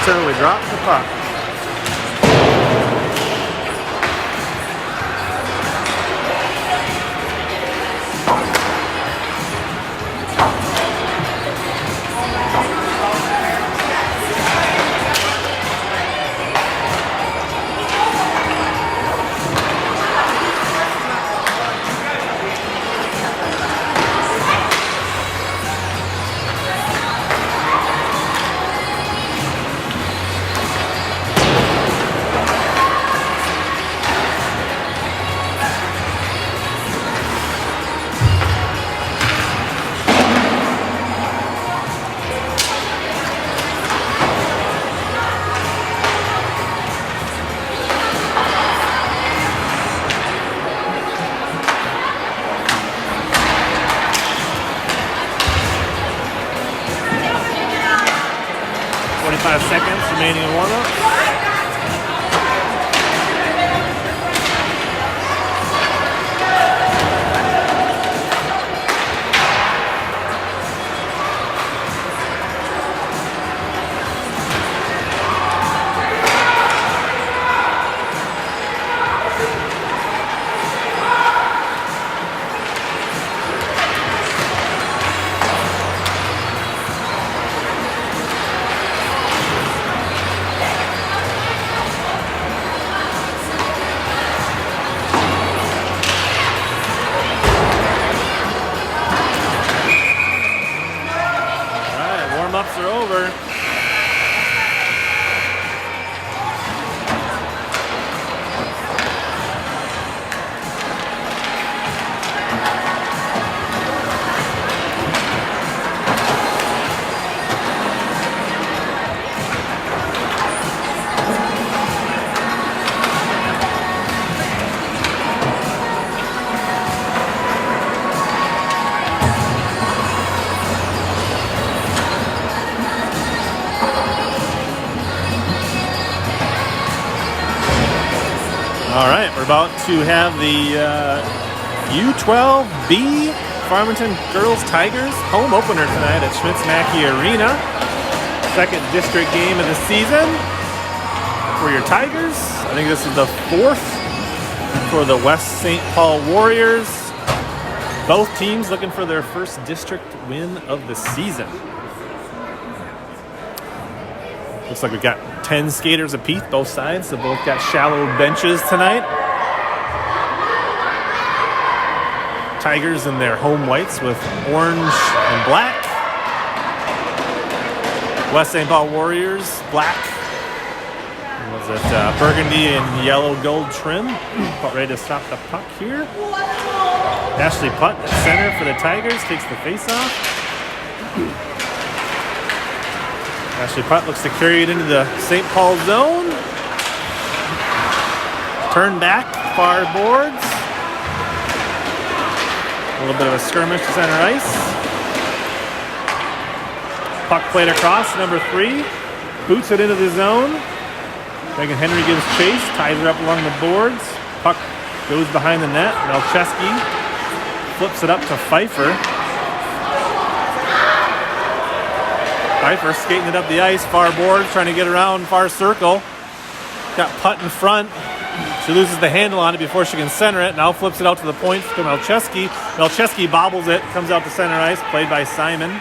until we drop the puck. Seconds remaining in warm-up. Warm-ups are over. All right, we're about to have the U12B Farmington Girls Tigers home opener tonight at Schmitz-Mackey Arena. Second district game of the season for your Tigers. I think this is the fourth for the West St. Paul Warriors. Both teams looking for their first district win of the season. Looks like we've got 10 skaters apiece, both sides. So both got shallow benches tonight. Tigers in their home whites with orange and black. West St. Paul Warriors, black. Was it burgundy and yellow gold trim? About ready to stop the puck here. Ashley Putt at center for the Tigers, takes the face-off. Ashley Putt looks to carry it into the St. Paul zone. Turn back, far boards. A little bit of a skirmish to center ice. Puck played across, number 3. Boots it into the zone. Megan Henry gives chase, ties it up along the boards. Puck goes behind the net. Melcheski flips it up to Pfeiffer. Pfeiffer skating it up the ice, far board, trying to get around far circle. Got Putt in front. She loses the handle on it before she can center it. Now flips it out to the point to Melcheski. Melcheski bobbles it, comes out to center ice, played by Simon.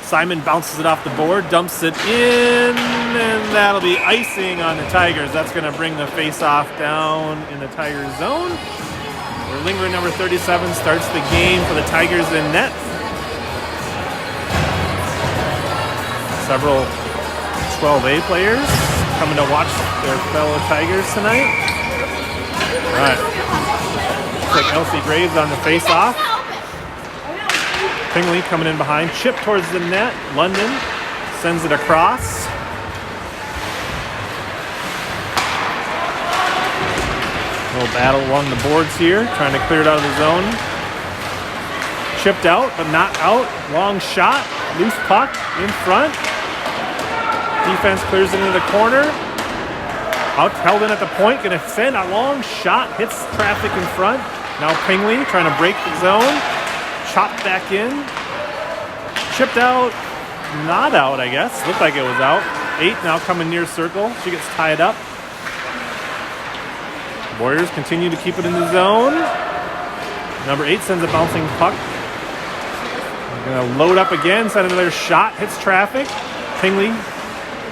Simon bounces it off the board, dumps it in, and that'll be icing on the Tigers. That's going to bring the face-off down in the Tigers zone. Where lingering number 37 starts the game for the Tigers in net. Several 12A players coming to watch their fellow Tigers tonight. All right. Looks like Elsie Graves on the face-off. Pingley coming in behind. Chip towards the net. London sends it across. A little battle along the boards here. Trying to clear it out of the zone. Chipped out, but not out. Long shot. Loose puck in front. Defense clears it into the corner. Out, held in at the point. Going to send a long shot. Hits traffic in front. Now Pingley trying to break the zone. Chopped back in. Chipped out. Not out, I guess. Looked like it was out. 8 now coming near circle. She gets tied up. Warriors continue to keep it in the zone. Number 8 sends a bouncing puck. They're going to load up again, send another shot, hits traffic. Pingley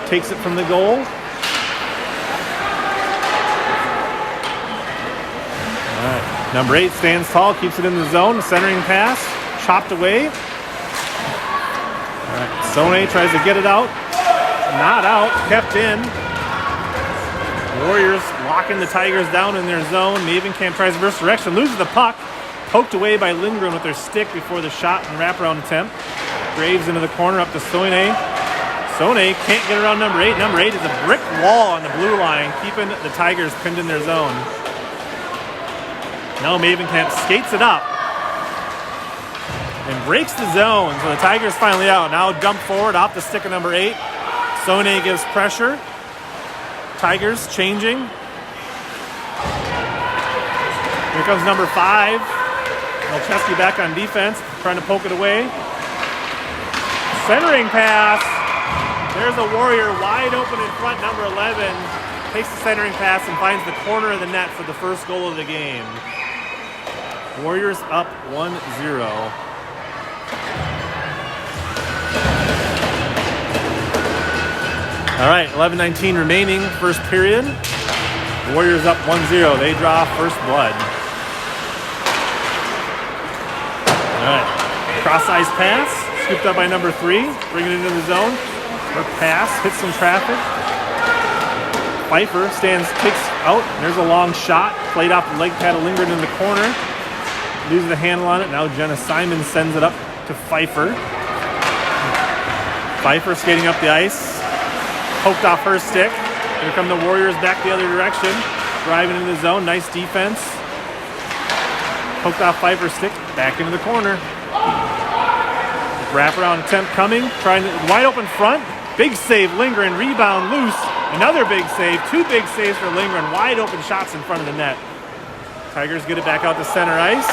takes it from the goal. All right. Number 8 stands tall, keeps it in the zone. Centering pass, chopped away. All right. Sone tries to get it out. Not out, kept in. Warriors locking the Tigers down in their zone. Mavenkamp tries reverse direction, loses the puck. Poked away by Lindgren with their stick before the shot and wraparound attempt. Graves into the corner up to Sone. Sone can't get around number 8. Number 8 is a brick wall on the blue line, keeping the Tigers pinned in their zone. Now Mavenkamp skates it up and breaks the zone. So the Tigers finally out. Now dump forward off the stick of number 8. Sone gives pressure. Tigers changing. Here comes number 5. Melchesky back on defense, trying to poke it away. Centering pass. There's a Warrior wide open in front, number 11. Takes the centering pass and finds the corner of the net for the first goal of the game. Warriors up 1-0. All right, 11:19 remaining, first period. Warriors up 1-0. They draw first blood. All right, cross-ice pass, scooped up by number 3, bringing it into the zone. Her pass hits some traffic. Pfeiffer kicks out. There's a long shot, played off the leg pad of Lindgren in the corner. Loses the handle on it. Now Jenna Simon sends it up to Pfeiffer. Pfeiffer skating up the ice. Poked off her stick. Here come the Warriors back the other direction. Driving into the zone. Nice defense. Poked off Pfeiffer's stick. Back into the corner. Wraparound attempt coming. Trying to wide open front. Big save. Lindgren. Rebound loose. Another big save. 2 big saves for Lindgren. Wide open shots in front of the net. Tigers get it back out to center ice.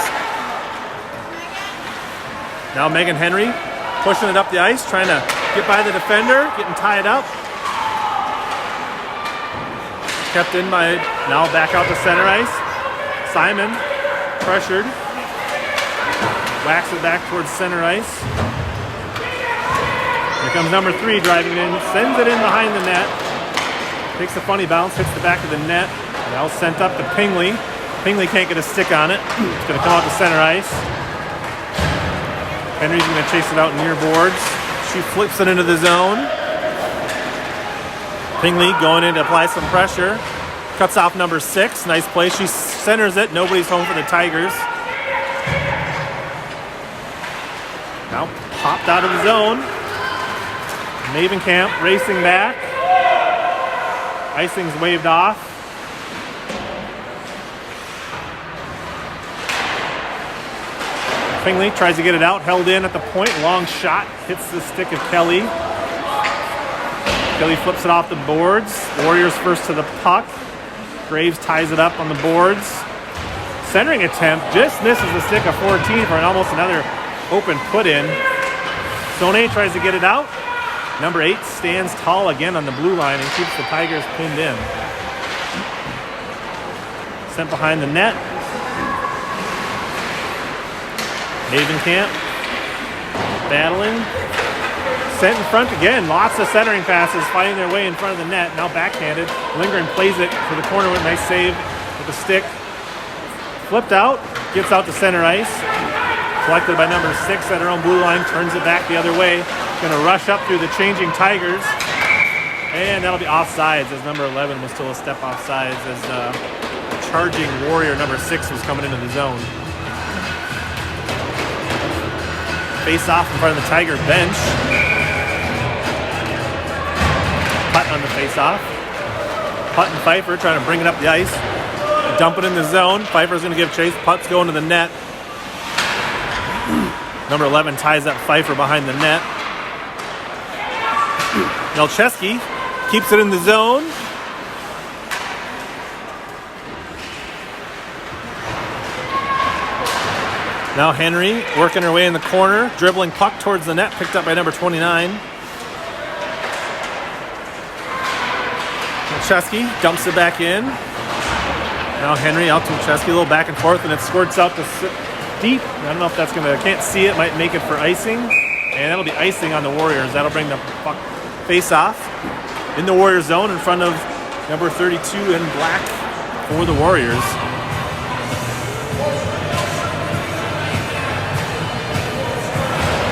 Now Megan Henry pushing it up the ice. Trying to get by the defender. Getting tied up. Kept in by, now back out to center ice. Simon, pressured. Whacks it back towards center ice. Here comes number 3 driving in. Sends it in behind the net. Takes a funny bounce, hits the back of the net. Now sent up to Pingley. Pingley can't get a stick on it. It's going to come out to center ice. Henry's going to chase it out near boards. She flips it into the zone. Pingley going in to apply some pressure. Cuts off number 6. Nice play. She centers it. Nobody's home for the Tigers. Now popped out of the zone. Mavenkamp racing back. Icing's waved off. Pingley tries to get it out. Held in at the point. Long shot. Hits the stick of Kelly. Kelly flips it off the boards. Warriors first to the puck. Graves ties it up on the boards. Centering attempt just misses the stick of 14 for almost another open put-in. Sone tries to get it out. Number 8 stands tall again on the blue line and keeps the Tigers pinned in. Sent behind the net. Mavenkamp battling. Sent in front again. Lots of centering passes finding their way in front of the net. Now backhanded. Lindgren plays it to the corner with a nice save with the stick. Flipped out. Gets out to center ice. Collected by number 6 at her own blue line. Turns it back the other way. Going to rush up through the changing Tigers. And that'll be offsides as number 11 was still a step offsides as charging Warrior number 6 was coming into the zone. Face off in front of the Tiger bench. Putt on the face-off. Putt and Pfeiffer trying to bring it up the ice. Dump it in the zone. Pfeiffer's going to give chase. Putt's going to the net. Number 11 ties up Pfeiffer behind the net. Melchesky keeps it in the zone. Now Henry working her way in the corner. Dribbling puck towards the net. Picked up by number 29. Malcheski dumps it back in. Now Henry out to Malcheski, a little back and forth, and it squirts out to deep. I don't know if that's gonna, I can't see it, might make it for icing. And that'll be icing on the Warriors. That'll bring the face off in the Warriors zone in front of number 32 in black for the Warriors.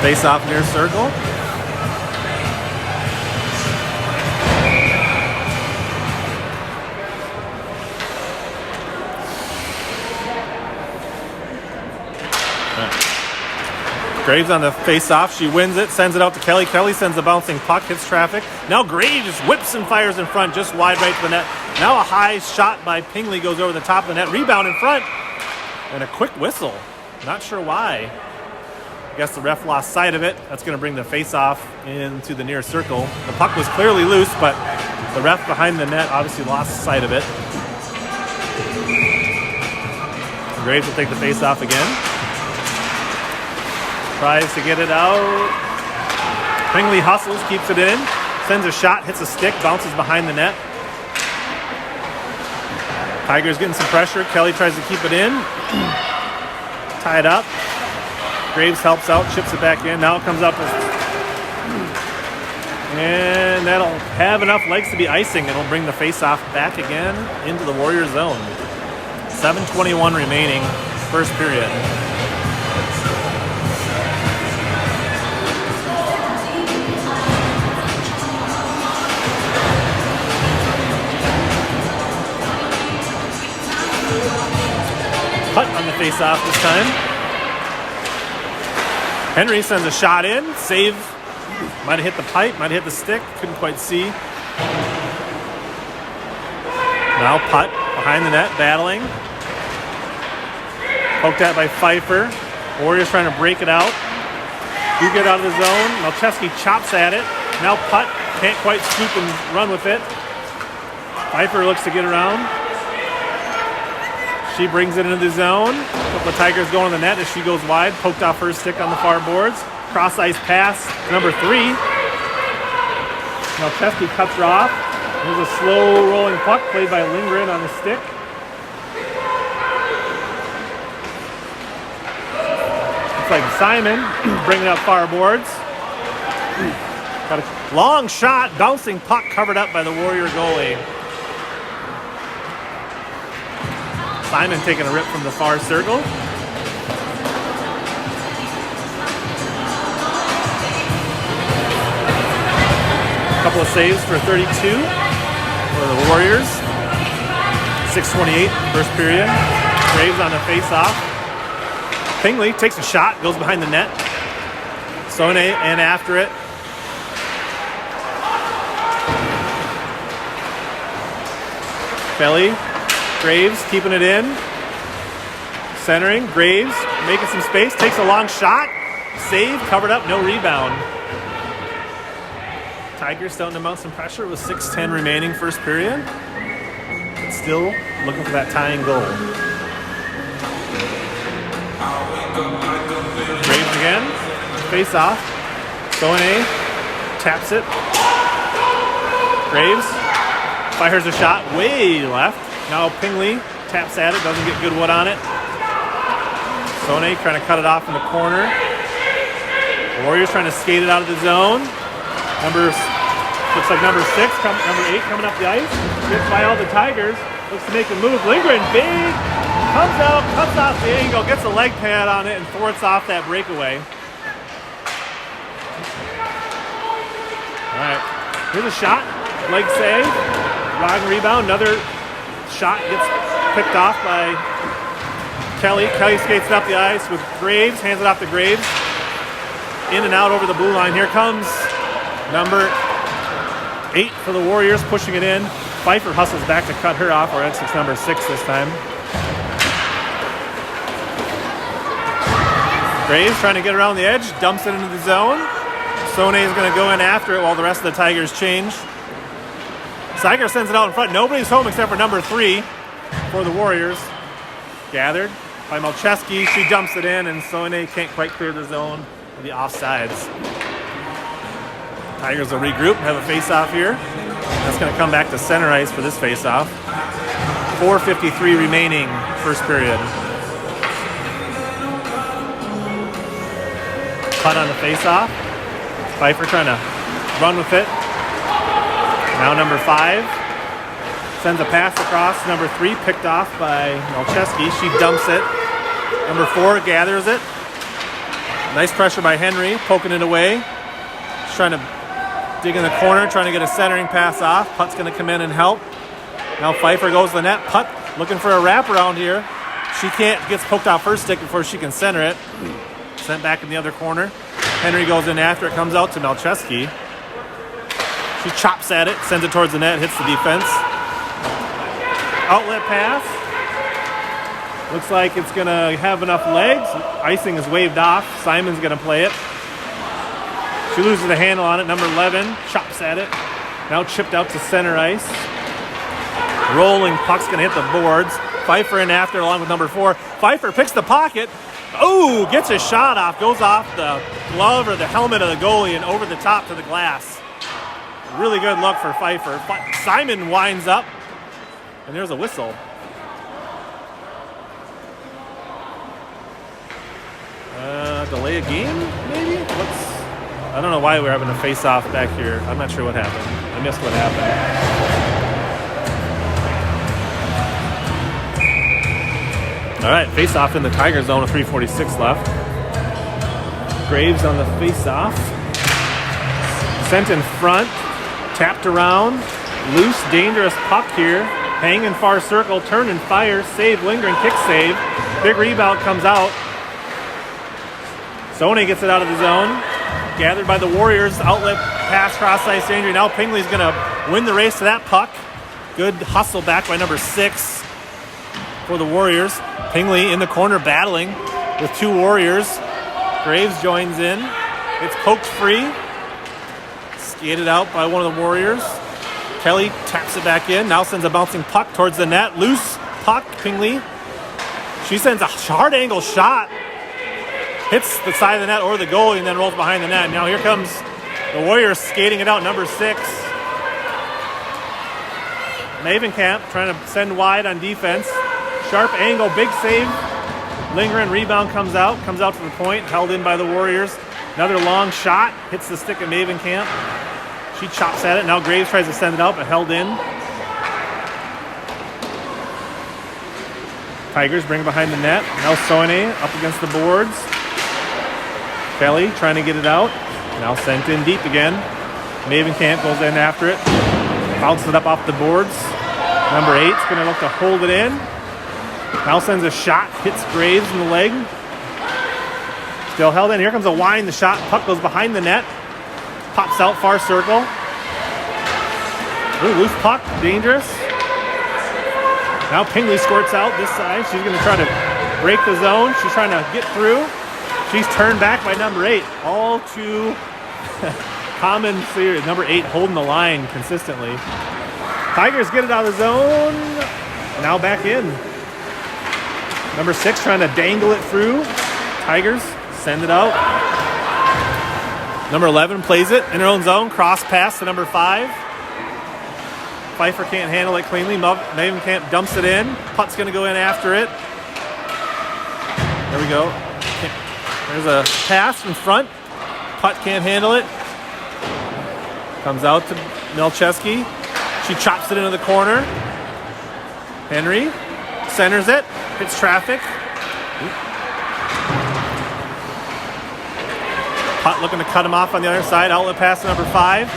Face off near circle. Graves on the face-off. She wins it, sends it out to Kelly. Kelly sends the bouncing puck, hits traffic. Now Graves whips and fires in front, just wide right to the net. Now a high shot by Pingley goes over the top of the net. Rebound in front, and a quick whistle. Not sure why. I guess the ref lost sight of it. That's going to bring the face-off into the near circle. The puck was clearly loose, but the ref behind the net obviously lost sight of it. Graves will take the face-off again. Tries to get it out. Pingley hustles, keeps it in. Sends a shot, hits a stick, bounces behind the net. Tigers getting some pressure. Kelly tries to keep it in. Tie it up. Graves helps out, chips it back in. Now it comes up. And that'll have enough legs to be icing. It'll bring the face-off back again into the Warrior zone. 7:21 remaining, first period. Putt on the face-off this time. Henry sends a shot in. Save. Might have hit the pipe, might have hit the stick. Couldn't quite see. Now putt behind the net, battling. Poked at by Pfeiffer. Warriors trying to break it out. Do get out of the zone. Malcheski chops at it. Now putt. Can't quite scoop and run with it. Pfeiffer looks to get around. She brings it into the zone. A couple of Tigers going on the net as she goes wide. Poked off her stick on the far boards. Cross ice pass, number 3. Malcheski cuts her off. There's a slow rolling puck played by Lindgren on the stick. It's like Simon bringing up far boards. Got a long shot, bouncing puck covered up by the Warrior goalie. Simon taking a rip from the far circle. A couple of saves for 32 for the Warriors. 6:28, first period. Graves on the face-off. Pingley takes a shot, goes behind the net. Sone in after it. Kelly. Graves keeping it in. Centering. Graves making some space. Takes a long shot. Save. Covered up. No rebound. Tigers starting to mount some pressure with 6:10 remaining first period. But still looking for that tying goal. Graves again. Face off. Sone taps it. Graves fires a shot way left. Now Pingley taps at it, doesn't get good wood on it. Sone trying to cut it off in the corner. Warriors trying to skate it out of the zone. Looks like number 6, number 8 coming up the ice. Gets by all the Tigers. Looks to make a move. Lindgren, big, comes out, cuts off the angle, gets a leg pad on it, and thwarts off that breakaway. All right, here's a shot. Leg save. Wrong rebound. Another shot gets picked off by Kelly. Kelly skates it up the ice with Graves, hands it off to Graves. In and out over the blue line. Here comes number 8 for the Warriors, pushing it in. Pfeiffer hustles back to cut her off, or that's number 6 this time. Graves trying to get around the edge, dumps it into the zone. Sone is going to go in after it while the rest of the Tigers change. Zeiger sends it out in front. Nobody's home except for number 3 for the Warriors. Gathered by Malcheski. She dumps it in, and Sone can't quite clear the zone with the offsides. Tigers will regroup, have a face-off here. That's going to come back to center ice for this face-off. 4:53 remaining, first period. Putt on the face-off. Pfeiffer trying to run with it. Now number 5 sends a pass across. Number 3 picked off by Malcheski. She dumps it. Number 4 gathers it. Nice pressure by Henry, poking it away. She's trying to dig in the corner, trying to get a centering pass off. Putt's going to come in and help. Now Pfeiffer goes to the net. Putt looking for a wraparound here. She can't, gets poked off her stick before she can center it. Sent back in the other corner. Henry goes in after it, comes out to Malcheski. She chops at it, sends it towards the net, hits the defense. Outlet pass. Looks like it's going to have enough legs. Icing is waved off. Simon's going to play it. She loses the handle on it. Number 11 chops at it. Now chipped out to center ice. Rolling puck's going to hit the boards. Pfeiffer in after along with number 4. Pfeiffer picks the pocket. Oh, gets a shot off. Goes off the glove or the helmet of the goalie and over the top to the glass. Really good luck for Pfeiffer. Simon winds up. And there's a whistle. Delay a game, maybe? I don't know why we're having a face-off back here. I'm not sure what happened. I missed what happened. All right, face-off in the Tiger zone with 3:46 left. Graves on the face-off. Sent in front. Tapped around. Loose, dangerous puck here. Hanging far circle. Turn and fire. Save, Lindgren, kick save. Big rebound comes out. Sone gets it out of the zone. Gathered by the Warriors. Outlet pass, cross-ice injury. Now Pingley's going to win the race to that puck. Good hustle back by number 6 for the Warriors. Pingley in the corner battling with 2 Warriors. Graves joins in. It's poked free. Skated out by one of the Warriors. Kelly taps it back in. Now sends a bouncing puck towards the net. Loose puck, Pingley. She sends a hard angle shot. Hits the side of the net or the goalie and then rolls behind the net. Now here comes the Warriors skating it out, number 6. Mavenkamp trying to send wide on defense. Sharp angle, big save. Lindgren, rebound comes out to the point, held in by the Warriors. Another long shot, hits the stick of Mavenkamp. She chops at it. Now Graves tries to send it out, but held in. Tigers bring it behind the net. Now Sone up against the boards. Kelly trying to get it out. Now sent in deep again. Mavenkamp goes in after it. Bounces it up off the boards. Number 8's going to look to hold it in. Now sends a shot. Hits Graves in the leg. Still held in. Here comes a wind. The shot. Puck goes behind the net. Pops out far circle. Ooh, loose puck. Dangerous. Now Pingley squirts out this side. She's going to try to break the zone. She's trying to get through. She's turned back by number 8. All too common series. Number 8 holding the line consistently. Tigers get it out of the zone. Now back in. Number 6 trying to dangle it through. Tigers send it out. Number 11 plays it in her own zone. Cross pass to number 5. Pfeiffer can't handle it cleanly. Mavenkamp dumps it in. Putt's going to go in after it. There we go. There's a pass in front. Putt can't handle it. Comes out to Malcheski. She chops it into the corner. Henry centers it. Hits traffic. Putt looking to cut him off on the other side. Outlet pass to number 5.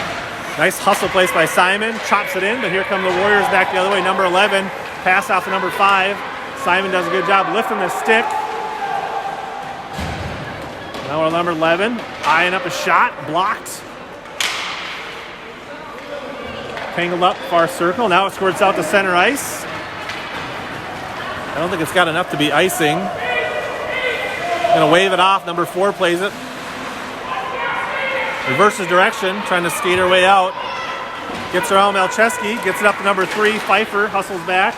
Nice hustle place by Simon. Chops it in, but here come the Warriors back the other way. Number 11. Pass off to number 5. Simon does a good job lifting the stick. Now we're number 11. Eyeing up a shot. Blocked. Tangled up far circle. Now it squirts out to center ice. I don't think it's got enough to be icing. Gonna wave it off. Number 4 plays it. Reverses direction, trying to skate her way out. Gets around Malcheski, gets it up to number 3. Pfeiffer hustles back.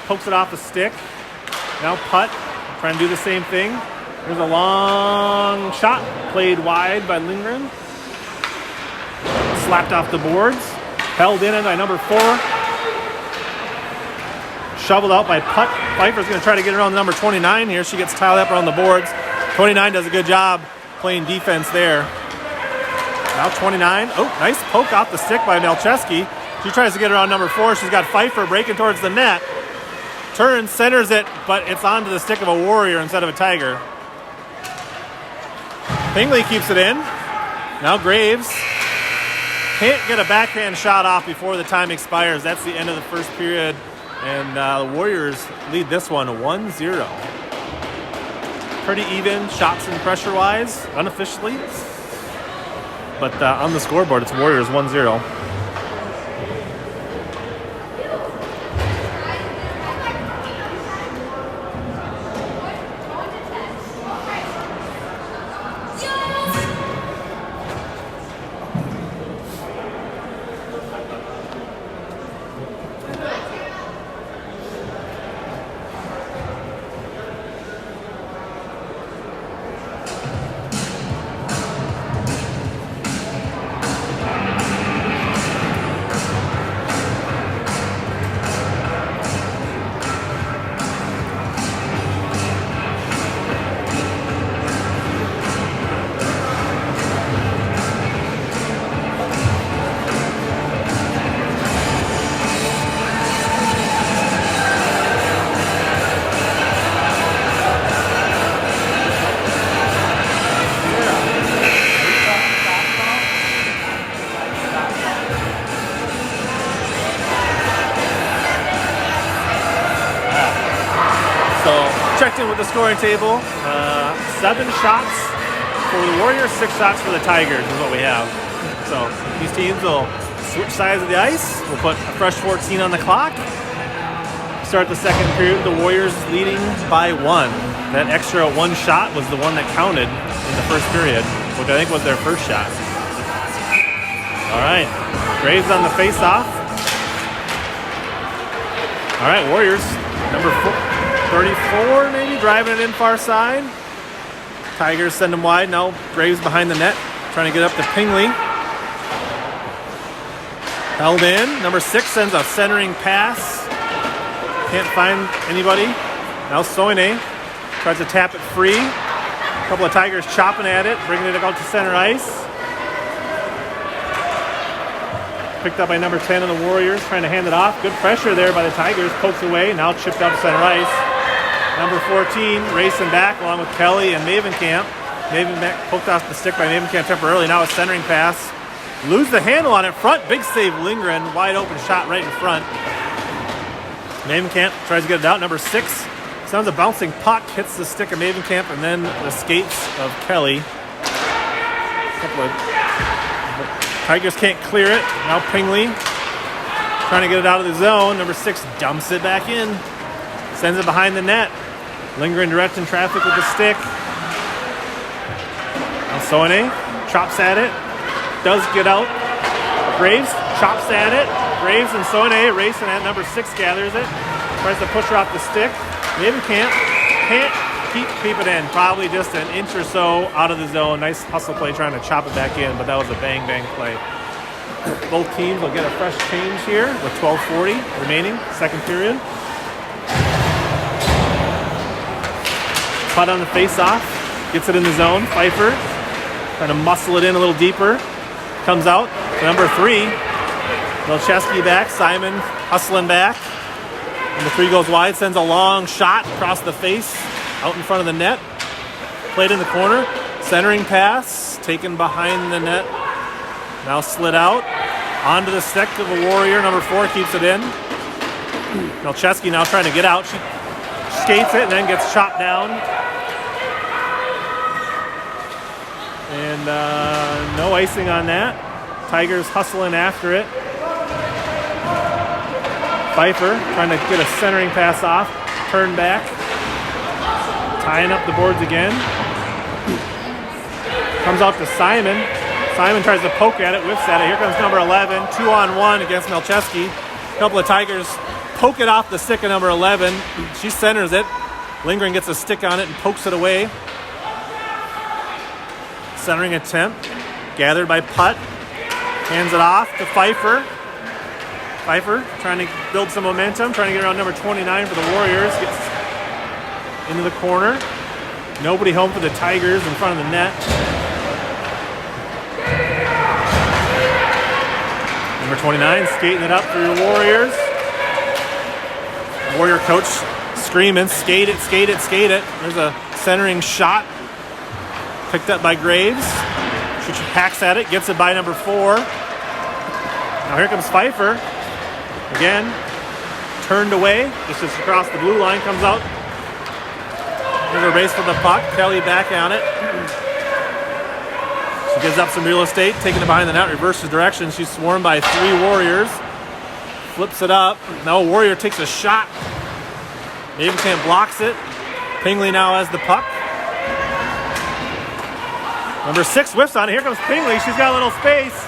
Pokes it off the stick. Now Putt, trying to do the same thing. There's a long shot, played wide by Lindgren. Slapped off the boards. Held in by number 4. Shoveled out by Putt. Pfeiffer's going to try to get around the number 29 here. She gets tiled up around the boards. 29 does a good job playing defense there. Now 29. Oh, nice poke off the stick by Melcheski. She tries to get around number 4. She's got Pfeiffer breaking towards the net. Turns, centers it, but it's onto the stick of a Warrior instead of a Tiger. Pingley keeps it in. Now Graves can't get a backhand shot off before the time expires. That's the end of the first period. And the Warriors lead this one 1-0. Pretty even shots and pressure-wise, unofficially. But on the scoreboard, it's Warriors 1-0. Checked in with the scoring table. 7 shots for the Warriors, 6 shots for the Tigers is what we have. So these teams will switch sides of the ice. We'll put a fresh 14 on the clock. Start the second period. The Warriors leading by 1. That extra 1 shot was the one that counted in the first period, which I think was their first shot. All right, Graves on the face-off. All right, Warriors, number 34 maybe, driving it in far side. Tigers send them wide. Now Graves behind the net, trying to get up to Pingley. Held in. Number 6 sends a centering pass. Can't find anybody. Now Soine tries to tap it free. A couple of Tigers chopping at it, bringing it out to center ice. Picked up by number 10 of the Warriors, trying to hand it off. Good pressure there by the Tigers. Pokes away. Now chipped out to center ice. Number 14 racing back along with Kelly and Mavenkamp. Mavenkamp poked off the stick by Mavenkamp temporarily. Now a centering pass. Lose the handle on it front. Big save Lindgren. Wide open shot right in front. Mavenkamp tries to get it out. Number 6 sounds a bouncing puck. Hits the stick of Mavenkamp and then the skates of Kelly. A couple of Tigers can't clear it. Now Pingley trying to get it out of the zone. Number 6 dumps it back in. Sends it behind the net. Lindgren directing traffic with the stick. Now Soine chops at it. Does get out. Graves chops at it. Graves and Soine racing at number 6 gathers it. Tries to push her off the stick. Mavenkamp can't keep it in. Probably just an inch or so out of the zone. Nice hustle play trying to chop it back in, but that was a bang play. Both teams will get a fresh change here with 12:40 remaining, second period. Putt on the face-off. Gets it in the zone. Pfeiffer trying to muscle it in a little deeper. Comes out. Number 3. Melcheski back. Simon hustling back. Number 3 goes wide. Sends a long shot across the face. Out in front of the net. Played in the corner. Centering pass. Taken behind the net. Now slid out. Onto the stick of a Warrior. Number 4 keeps it in. Melcheski now trying to get out. She skates it and then gets chopped down. And no icing on that. Tigers hustling after it. Pfeiffer trying to get a centering pass off. Turn back. Tying up the boards again. Comes out to Simon. Simon tries to poke at it, whiffs at it. Here comes number 11, 2-on-1 against Melcheski. A couple of Tigers poke it off the stick of number 11. She centers it. Lindgren gets a stick on it and pokes it away. Centering attempt. Gathered by Putt. Hands it off to Pfeiffer. Pfeiffer trying to build some momentum, trying to get around number 29 for the Warriors. Gets into the corner. Nobody home for the Tigers in front of the net. Number 29 skating it up for your Warriors. Warrior coach screaming, skate it, skate it, skate it. There's a centering shot picked up by Graves. She hacks at it, gets it by number 4. Now here comes Pfeiffer. Again, turned away, just across the blue line, comes out. There's a race for the puck. Kelly back on it. She gives up some real estate, taking it behind the net, reverses direction. She's swarmed by 3 Warriors. Flips it up. Now a Warrior takes a shot. Mavenkamp blocks it. Pingley now has the puck. Number 6 whiffs on it. Here comes Pingley. She's got a little space.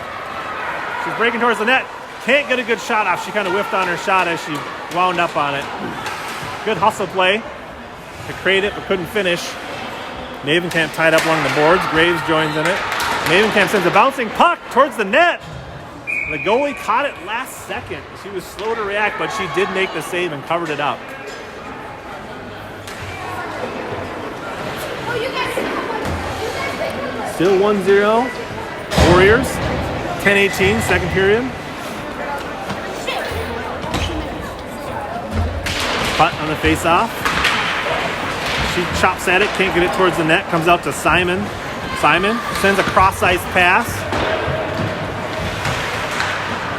She's breaking towards the net. Can't get a good shot off. She kind of whiffed on her shot as she wound up on it. Good hustle play to create it, but couldn't finish. Mavenkamp tied up along the boards. Graves joins in it. Mavenkamp sends a bouncing puck towards the net. The goalie caught it last second. She was slow to react, but she did make the save and covered it up. Still 1-0. Warriors. 10-18, second period. Putt on the face-off. She chops at it, can't get it towards the net. Comes out to Simon. Simon sends a cross-ice pass.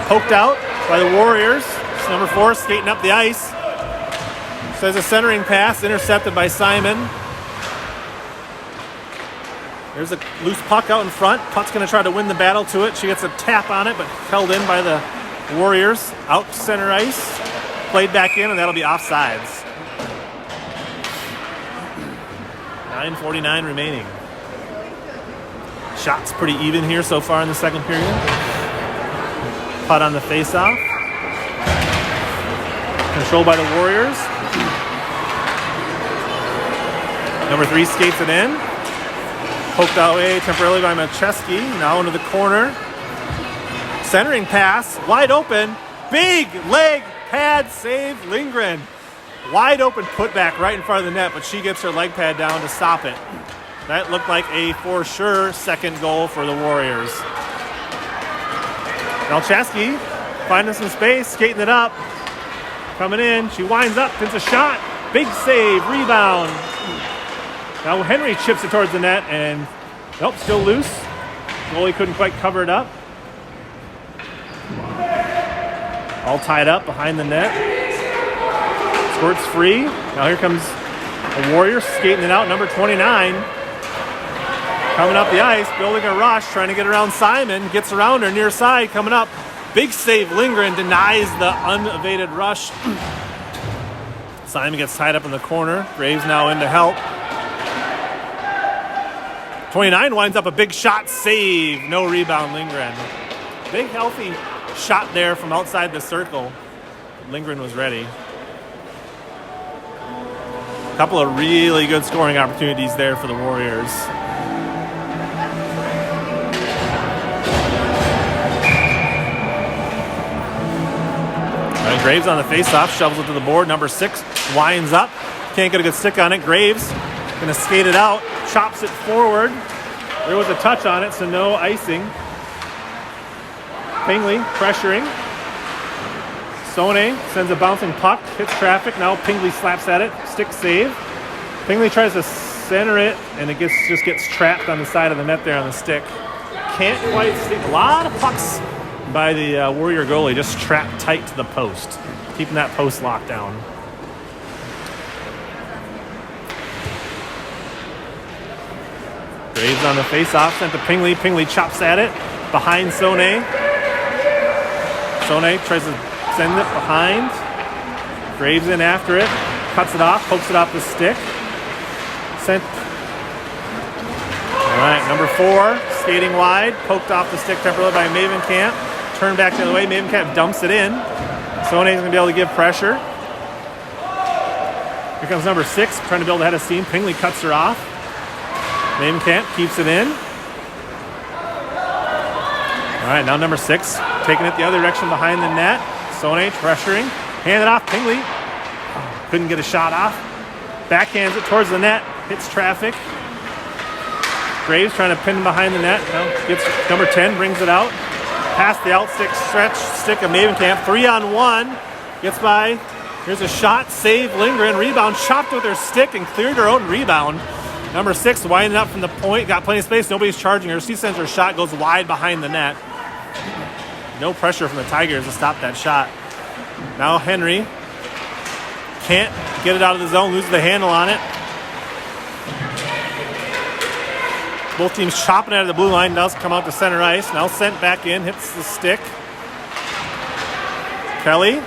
Poked out by the Warriors. It's number 4 skating up the ice. Says a centering pass, intercepted by Simon. There's a loose puck out in front. Puck's going to try to win the battle to it. She gets a tap on it, but held in by the Warriors. Out center ice. Played back in, and that'll be offsides. 9:49 remaining. Shots pretty even here so far in the second period. Putt on the face-off. Controlled by the Warriors. Number 3 skates it in. Poked away temporarily by Macheski. Now into the corner. Centering pass. Wide open. Big leg pad save. Lindgren. Wide open putback right in front of the net, but she gets her leg pad down to stop it. That looked like a for sure second goal for the Warriors. Malchaski finding some space, skating it up. Coming in. She winds up. Pins a shot. Big save. Rebound. Now Henry chips it towards the net, and nope, still loose. Goalie couldn't quite cover it up. All tied up behind the net. Squirt's free. Now here comes a Warrior skating it out. Number 29 coming up the ice, building a rush, trying to get around Simon. Gets around her near side, coming up. Big save. Lindgren denies the unevaded rush. Simon gets tied up in the corner. Graves now in to help. 29 winds up a big shot, save. No rebound, Lindgren. Big healthy shot there from outside the circle. Lindgren was ready. A couple of really good scoring opportunities there for the Warriors. Graves on the face-off, shovels it to the board. Number 6 winds up. Can't get a good stick on it. Graves going to skate it out. Chops it forward. There was a touch on it, so no icing. Pingley pressuring. Sone sends a bouncing puck, hits traffic. Now Pingley slaps at it. Stick save. Pingley tries to center it, and it just gets trapped on the side of the net there on the stick. Can't quite stick. A lot of pucks by the Warrior goalie, just trapped tight to the post, keeping that post locked down. Graves on the face-off, sent to Pingley. Pingley chops at it, behind Sone. Sone tries to send it behind. Graves in after it, cuts it off, pokes it off the stick. Sent. All right, number 4, skating wide, poked off the stick temporarily by Mavenkamp. Turned back the other way, Mavenkamp dumps it in. Sone's going to be able to give pressure. Here comes number 6, trying to build a head of steam. Pingley cuts her off. Mavenkamp keeps it in. All right, now number 6, taking it the other direction behind the net. Sonage pressuring. Hand it off. Pingley. Couldn't get a shot off. Backhands it towards the net. Hits traffic. Graves trying to pin behind the net. Gets number 10. Brings it out. Past the out stick. Stretch stick of Mavenkamp. 3-on-1. Gets by. Here's a shot. Save. Lindgren. Rebound. Chopped with her stick and cleared her own rebound. Number 6 winding up from the point. Got plenty of space. Nobody's charging her. She sends her shot. Goes wide behind the net. No pressure from the Tigers to stop that shot. Now Henry can't get it out of the zone. Loses the handle on it. Both teams chopping out of the blue line. Does come out to center ice. Now sent back in. Hits the stick. Kelly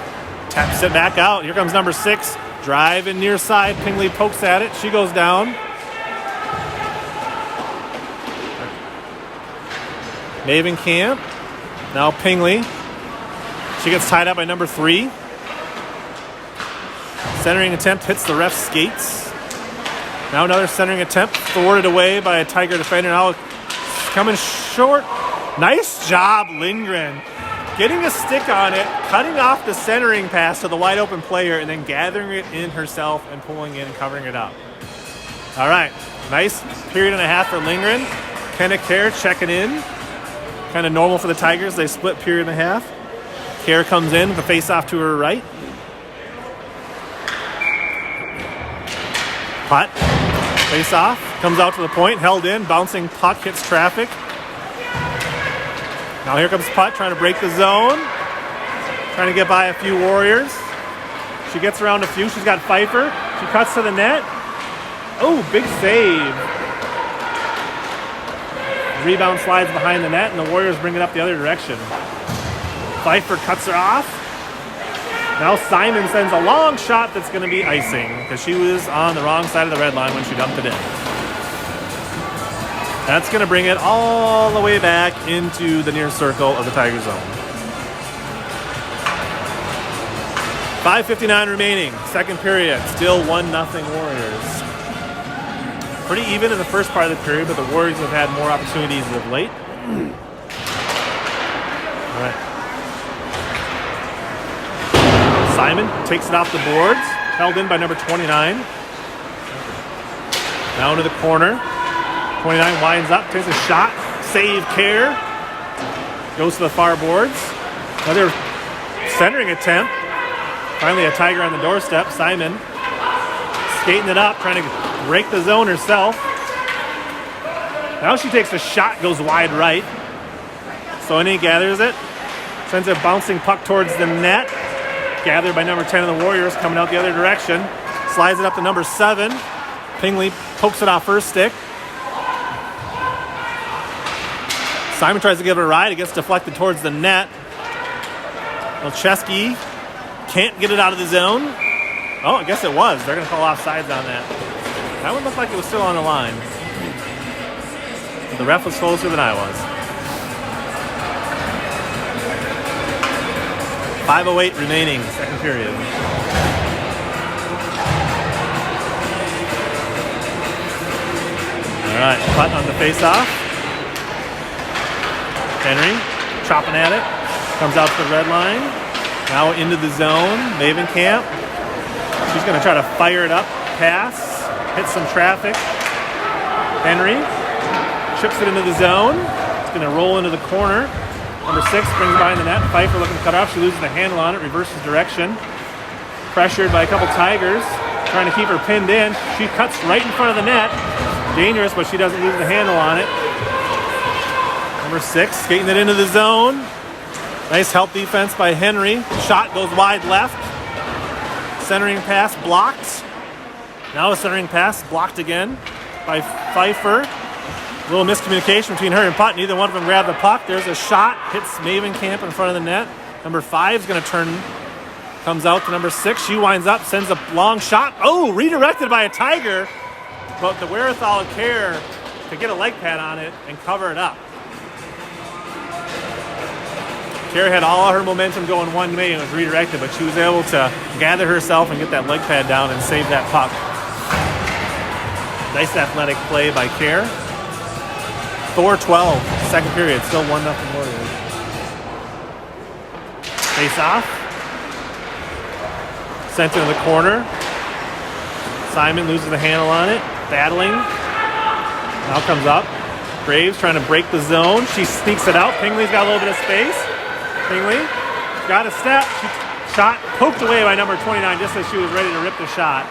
taps it back out. Here comes number 6. Driving near side. Pingley pokes at it. She goes down. Mavenkamp. Now Pingley. She gets tied up by number 3. Centering attempt hits the ref's skates. Now another centering attempt thwarted away by a Tiger defender. Now coming short. Nice job, Lindgren. Getting a stick on it, cutting off the centering pass to the wide open player, and then gathering it in herself and pulling in and covering it up. All right, nice period and a half for Lindgren. Kenna Kerr checking in. Kind of normal for the Tigers. They split period and a half. Kerr comes in with a face-off to her right. Putt. Face-off. Comes out to the point. Held in. Bouncing puck hits traffic. Now here comes Putt trying to break the zone. Trying to get by a few Warriors. She gets around a few. She's got Pfeiffer. She cuts to the net. Oh, big save. Rebound slides behind the net, and the Warriors bring it up the other direction. Pfeiffer cuts her off. Now Simon sends a long shot that's going to be icing because she was on the wrong side of the red line when she dumped it in. That's going to bring it all the way back into the near circle of the Tiger zone. 5:59 remaining, second period. Still 1-0 Warriors. Pretty even in the first part of the period, but the Warriors have had more opportunities of late. All right. Simon takes it off the boards, held in by number 29. Now into the corner. 29 winds up, takes a shot, save Kerr. Goes to the far boards. Another centering attempt. Finally a Tiger on the doorstep. Simon skating it up, trying to break the zone herself. Now she takes a shot, goes wide right. Sonny gathers it, sends a bouncing puck towards the net. Gathered by number 10 of the Warriors, coming out the other direction. Slides it up to number 7. Pingley pokes it off her stick. Simon tries to give it a ride. It gets deflected towards the net. Olszewski can't get it out of the zone. Oh, I guess it was. They're going to call offsides on that. That one looked like it was still on the line. The ref was closer than I was. 5:08 remaining, second period. All right, Putt on the face-off. Henry chopping at it. Comes out to the red line. Now into the zone. Mavenkamp. She's going to try to fire it up. Pass. Hits some traffic. Henry chips it into the zone. It's going to roll into the corner. Number 6 brings behind the net. Pfeiffer looking to cut off. She loses the handle on it. Reverses direction. Pressured by a couple Tigers. Trying to keep her pinned in. She cuts right in front of the net. Dangerous, but she doesn't lose the handle on it. Number 6 skating it into the zone. Nice help defense by Henry. Shot goes wide left. Centering pass blocked. Now a centering pass blocked again by Pfeiffer. A little miscommunication between her and Putt. Neither one of them grabbed the puck. There's a shot. Hits Mavenkamp in front of the net. Number 5 is going to turn. Comes out to number 6. She winds up. Sends a long shot. Oh, redirected by a Tiger. But the wherewithal of Kerr to get a leg pad on it and cover it up. Kerr had all her momentum going one way and was redirected, but she was able to gather herself and get that leg pad down and save that puck. Nice athletic play by Kerr. 4:12, second period, still 1-0 Warriors. Face off. Sent into the corner. Simon loses the handle on it. Battling. Now comes up. Graves trying to break the zone. She sneaks it out. Pingley's got a little bit of space. Pingley got a step. She shot poked away by number 29 just as she was ready to rip the shot.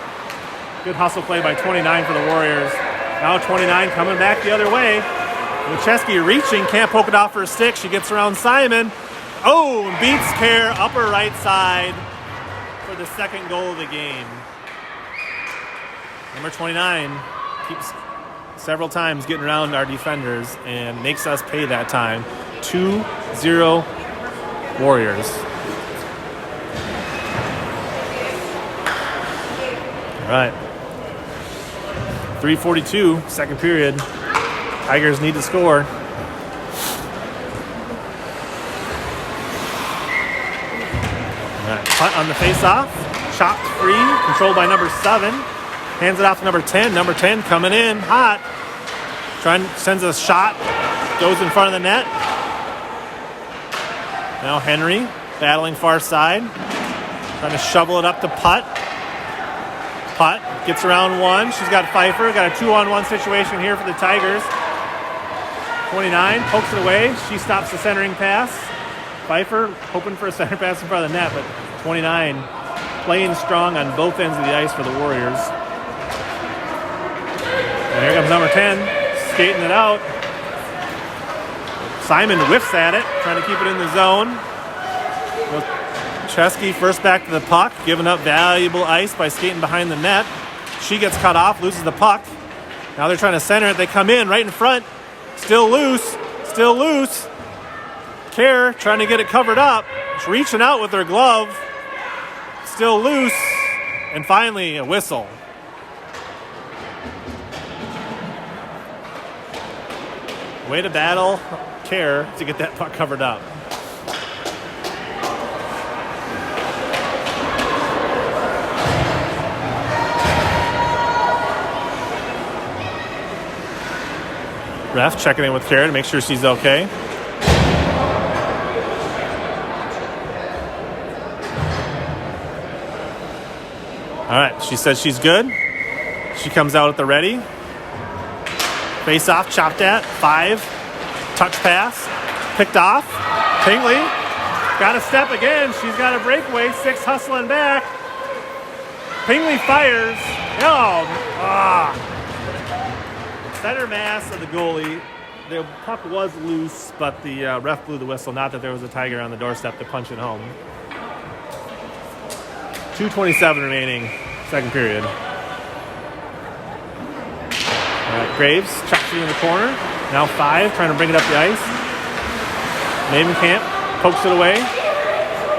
Good hustle play by 29 for the Warriors. Now 29 coming back the other way. Lucheski reaching, can't poke it off her stick. She gets around Simon. Oh, beats Kerr, upper right side for the second goal of the game. Number 29 keeps several times getting around our defenders and makes us pay that time. 2-0 Warriors. All right. 3:42, second period. Tigers need to score. All right, punt on the face-off. Chopped free, controlled by number 7. Hands it off to number 10. Number 10 coming in hot. Sends a shot. Goes in front of the net. Now Henry battling far side. Trying to shovel it up to Putt. Putt gets around one. She's got Pfeiffer. Got a 2-on-1 situation here for the Tigers. 29 pokes it away. She stops the centering pass. Pfeiffer hoping for a center pass in front of the net, but 29 playing strong on both ends of the ice for the Warriors. And here comes number 10, skating it out. Simon whiffs at it, trying to keep it in the zone. Chesky first back to the puck, giving up valuable ice by skating behind the net. She gets cut off, loses the puck. Now they're trying to center it. They come in right in front. Still loose. Kerr trying to get it covered up. She's reaching out with her glove. Still loose. And finally, a whistle. Way to battle Kerr to get that puck covered up. Ref checking in with Kerr to make sure she's okay. All right, she says she's good. She comes out at the ready. Face off, chopped at, 5. Touch pass, picked off. Pingley got a step again. She's got a breakaway, 6 hustling back. Pingley fires. Center mass of the goalie. The puck was loose, but the ref blew the whistle. Not that there was a Tiger on the doorstep to punch it home. 2:27 remaining, second period. All right, Graves chops it in the corner. Now 5, trying to bring it up the ice. Mavenkamp pokes it away.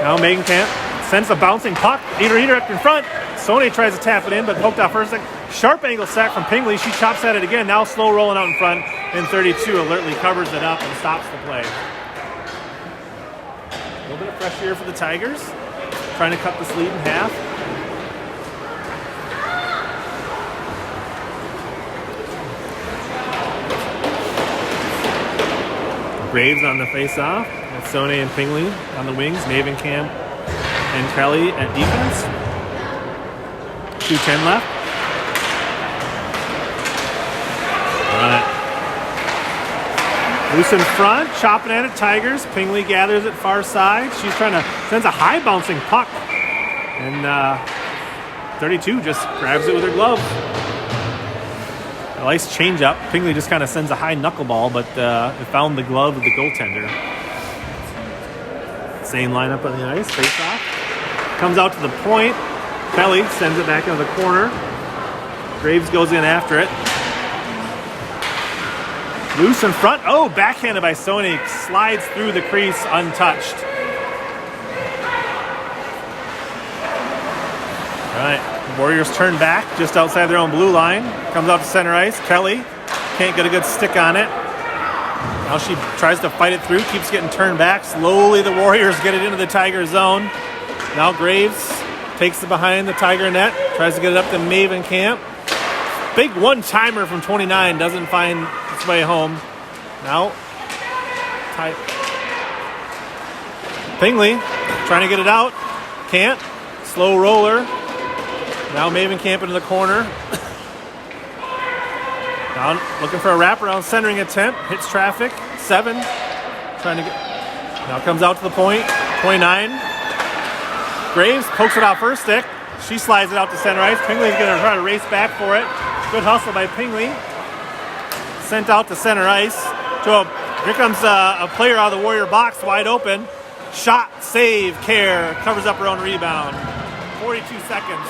Now Mavenkamp sends a bouncing puck. Eater up in front. Sone tries to tap it in, but poked off first. Sharp angle sack from Pingley. She chops at it again. Now slow rolling out in front. And 32 alertly covers it up and stops the play. A little bit of fresh air for the Tigers. Trying to cut this lead in half. Graves on the face-off. Sone and Pingley on the wings. Mavenkamp and Kelly at defense. 2:10 left. All right. Loose in front, chopping at it, Tigers. Pingley gathers it far side. She's sends a high bouncing puck. And 32 just grabs it with her glove. A nice change up. Pingley just kind of sends a high knuckleball, but it found the glove of the goaltender. Same lineup on the ice, face off. Comes out to the point. Kelly sends it back into the corner. Graves goes in after it. Loose in front. Oh, backhanded by Sone. Slides through the crease untouched. All right. The Warriors turn back just outside their own blue line. Comes out to center ice. Kelly can't get a good stick on it. Now she tries to fight it through. Keeps getting turned back. Slowly the Warriors get it into the Tiger zone. Now Graves takes it behind the Tiger net. Tries to get it up to Mavenkamp. Big one-timer from 29. Doesn't find its way home. Now, Pingley trying to get it out. Can't. Slow roller. Now Maven Camp into the corner. Now looking for a wraparound centering attempt. Hits traffic. 7. Trying to get. Now comes out to the point. 29. Graves pokes it off her stick. She slides it out to center ice. Pingley's going to try to race back for it. Good hustle by Pingley. Sent out to center ice. Here comes a player out of the Warrior box, wide open. Shot, save, care, covers up her own rebound. 42 seconds.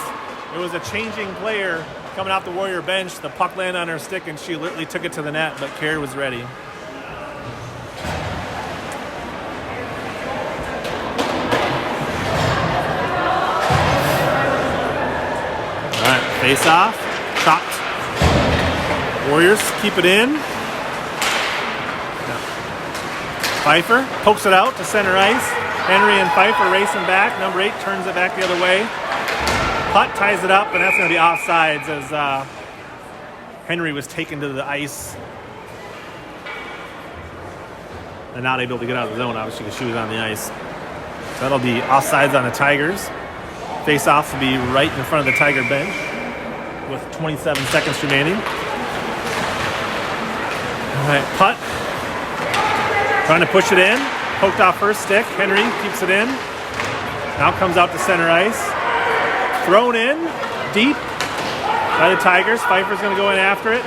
It was a changing player coming off the Warrior bench. The puck landed on her stick, and she literally took it to the net, but Care was ready. All right, face off, chopped. Warriors keep it in. Pfeiffer pokes it out to center ice. Henry and Pfeiffer racing back. Number 8 turns it back the other way. Putt ties it up, and that's going to be offsides as Henry was taken to the ice and not able to get out of the zone, obviously, because she was on the ice. So that'll be offsides on the Tigers. Face-offs will be right in front of the Tiger bench with 27 seconds remaining. All right, putt. Trying to push it in. Poked off her stick. Henry keeps it in. Now comes out to center ice. Thrown in deep by the Tigers. Pfeiffer's going to go in after it.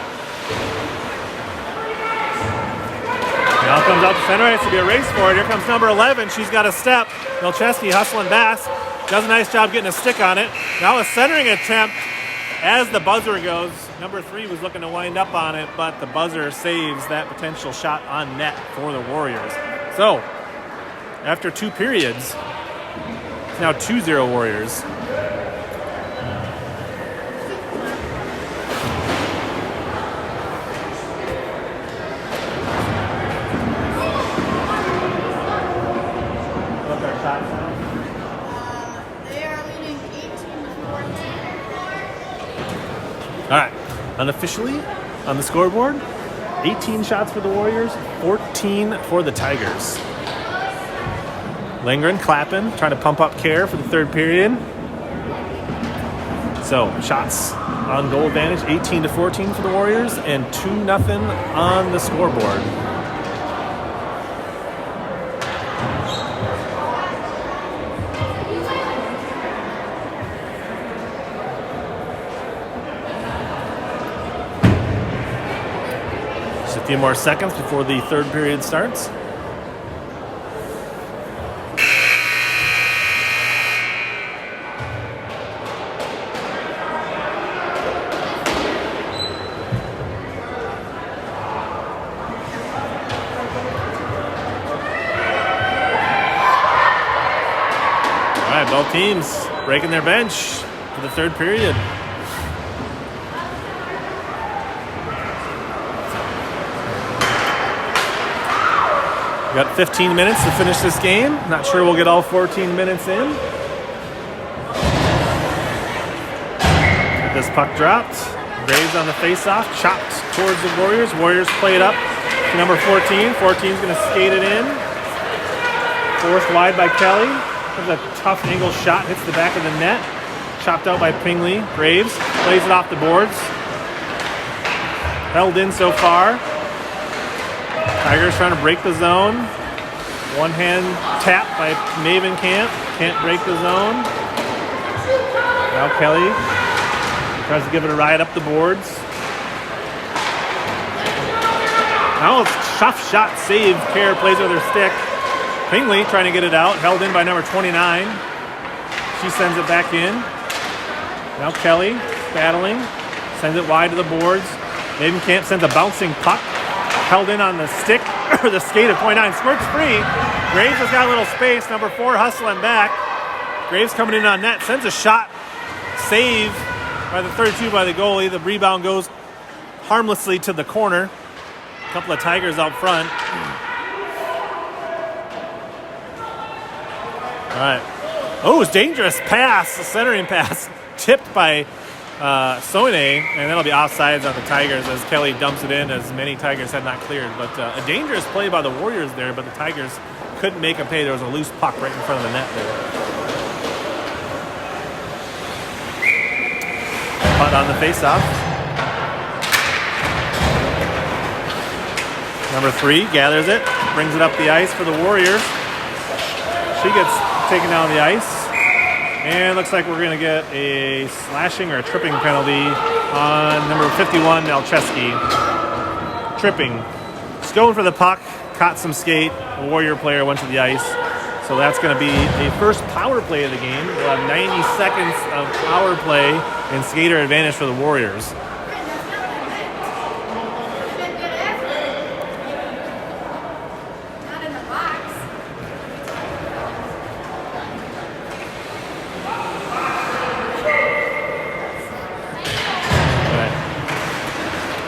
Now comes out to center ice. It'll be a race for it. Here comes number 11. She's got a step. Milcheski hustling Bass. Does a nice job getting a stick on it. Now a centering attempt as the buzzer goes. Number 3 was looking to wind up on it, but the buzzer saves that potential shot on net for the Warriors. So, after 2 periods, it's now 2-0 Warriors. They are leading 18-14. All right. Unofficially on the scoreboard, 18 shots for the Warriors, 14 for the Tigers. Lindgren clapping, trying to pump up Care for the 3rd period. So shots on goal advantage, 18-14 for the Warriors, and 2-0 on the scoreboard. A few more seconds before the 3rd period starts. All right, both teams breaking their bench for the 3rd period. We got 15 minutes to finish this game. Not sure we'll get all 14 minutes in. Get this puck dropped. Graves on the face-off. Chopped towards the Warriors. Warriors play it up to number 14. 14's going to skate it in. Forced wide by Kelly. There's a tough angle shot. Hits the back of the net. Chopped out by Pingley. Graves plays it off the boards. Held in so far. Tigers trying to break the zone. One hand tap by Maven Camp. Can't break the zone. Now Kelly tries to give it a ride up the boards. Now it's tough shot save. Care plays with her stick. Pingley trying to get it out. Held in by number 29. She sends it back in. Now Kelly battling. Sends it wide to the boards. Maven Camp sends a bouncing puck. Held in on the stick, or the skate of 29. Squirts free. Graves has got a little space. Number 4 hustling back. Graves coming in on net. Sends a shot. Save by the 32 by the goalie. The rebound goes harmlessly to the corner. A couple of Tigers out front. All right. Oh, it's dangerous pass. A centering pass. Tipped by Soine, and that'll be offsides on the Tigers as Kelly dumps it in, as many Tigers had not cleared. But a dangerous play by the Warriors there, but the Tigers couldn't make a pay. There was a loose puck right in front of the net there. Putt on the face-off. Number 3 gathers it, brings it up the ice for the Warriors. She gets taken down the ice. And looks like we're going to get a slashing or a tripping penalty on number 51, Malcheski. Tripping. Just going for the puck, caught some skate. A Warrior player went to the ice. So that's going to be a first power play of the game. We'll have 90 seconds of power play and skater advantage for the Warriors. Not in the box.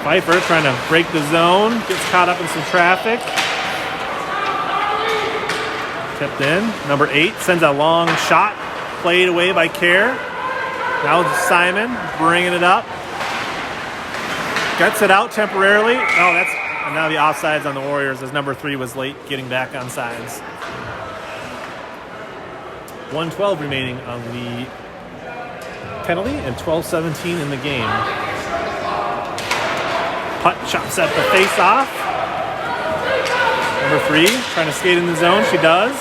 Pfeiffer trying to break the zone, gets caught up in some traffic. Tipped in. Number 8 sends a long shot, played away by Kerr. Now Simon bringing it up. Gets it out temporarily. Oh, that's and now the offsides on the Warriors as number 3 was late getting back on sides. 1:12 remaining on the penalty and 12:17 in the game. Putt chops at the face-off. Number 3 trying to skate in the zone. She does.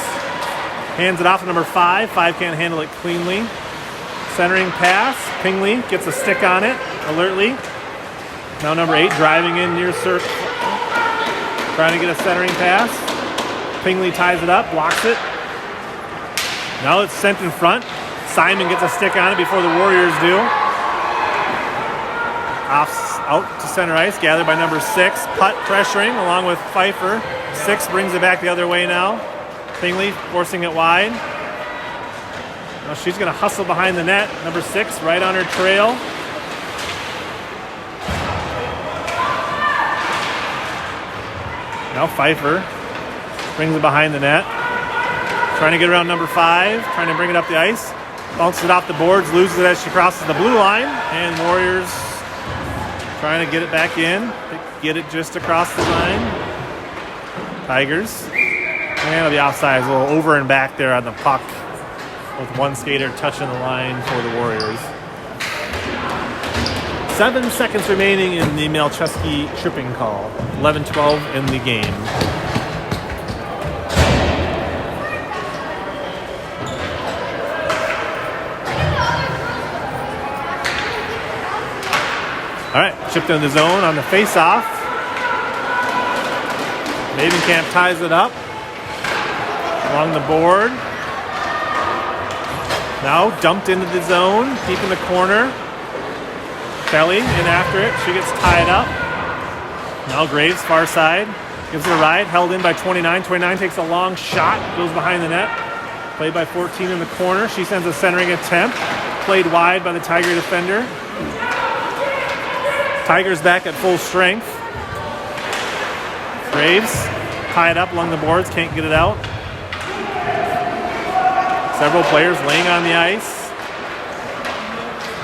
Hands it off to number 5. 5 can't handle it cleanly. Centering pass. Pingley gets a stick on it alertly. Now number 8 driving in near circle. Trying to get a centering pass. Pingley ties it up, blocks it. Now it's sent in front. Simon gets a stick on it before the Warriors do. Out to center ice, gathered by number 6. Putt pressuring along with Pfeiffer. 6 brings it back the other way now. Pingley forcing it wide. Now she's going to hustle behind the net. Number 6 right on her trail. Now Pfeiffer brings it behind the net. Trying to get around number 5. Trying to bring it up the ice. Bounces it off the boards. Loses it as she crosses the blue line. And Warriors trying to get it back in. Get it just across the line. Tigers. And the offside is a little over and back there on the puck with one skater touching the line for the Warriors. 7 seconds remaining in the Malcheski tripping call. 11-12 in the game. All right, chipped in the zone on the face-off. Mavenkamp ties it up along the board. Now dumped into the zone, deep in the corner. Kelly in after it. She gets tied up. Now Graves, far side. Gives it a ride, held in by 29. 29 takes a long shot, goes behind the net. Played by 14 in the corner. She sends a centering attempt. Played wide by the Tiger defender. Tigers back at full strength. Graves tied up along the boards, can't get it out. Several players laying on the ice.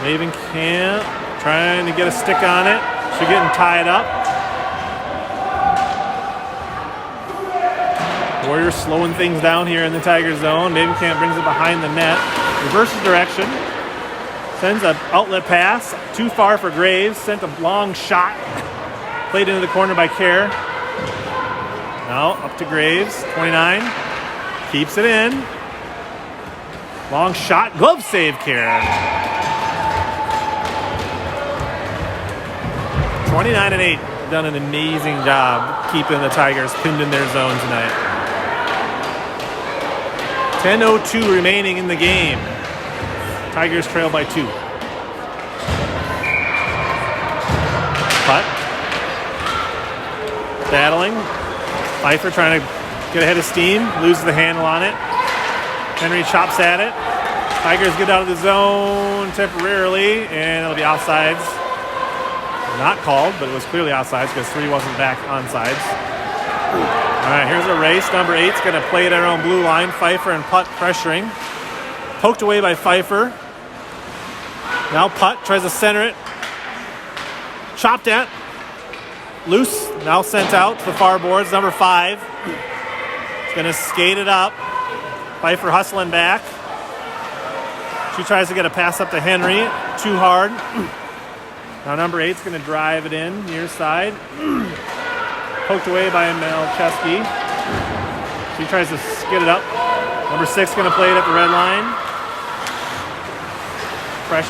Mavenkamp trying to get a stick on it. She's getting tied up. Warriors slowing things down here in the Tiger zone. Mavenkamp brings it behind the net. Reverses direction. Sends an outlet pass. Too far for Graves. Sent a long shot. Played into the corner by Kerr. Now up to Graves. 29. Keeps it in. Long shot. Glove save, Kerr. 29-8. Done an amazing job keeping the Tigers pinned in their zone tonight. 10:02 remaining in the game. Tigers trail by 2. Putt. Battling. Pfeiffer trying to get ahead of steam. Loses the handle on it. Henry chops at it. Tigers get out of the zone temporarily, and it'll be offsides. Not called, but it was clearly offsides because 3 wasn't back onside. All right, here's a race. Number 8's going to play it at her own blue line. Pfeiffer and Putt pressuring. Poked away by Pfeiffer. Now Putt tries to center it. Chopped at. Loose. Now sent out to the far boards. Number 5. Is going to skate it up. Pfeiffer hustling back. She tries to get a pass up to Henry. Too hard. Now number 8's going to drive it in near side. Poked away by Melcheski. She tries to skid it up. Number 6 going to play it at the red line.